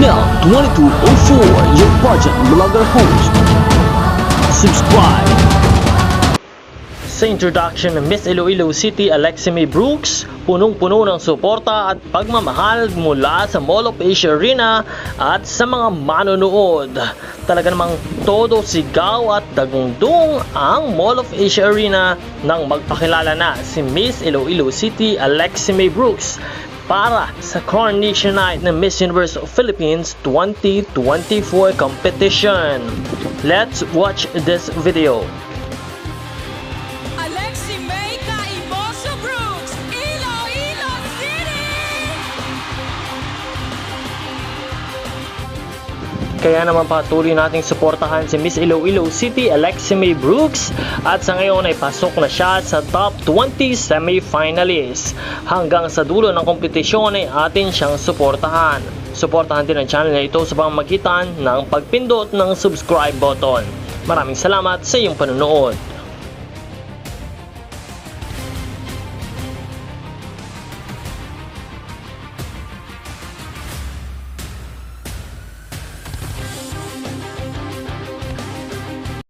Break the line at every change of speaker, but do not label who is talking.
TL2204, your budget vlogger host. Subscribe.
Sa introduction ng Miss Iloilo City Alexi May Brooks, punong-puno ng suporta at pagmamahal mula sa Mall of Asia Arena at sa mga manonood. Talaga namang todo sigaw at dagundong ang Mall of Asia Arena nang magpakilala na si Miss Iloilo City Alexi May Brooks para sa Coronation Night ng Miss Universe of Philippines 2024 competition. Let's watch this video.
Alexi May Caiboso Brooks, Iloilo City!
Kaya naman patuloy nating suportahan si Miss Iloilo City Alexi May Brooks at sa ngayon ay pasok na siya sa top 20 semi-finalists. Hanggang sa dulo ng kompetisyon ay atin siyang suportahan. Suportahan din ang channel na ito sa pamamagitan ng pagpindot ng subscribe button. Maraming salamat sa iyong panonood.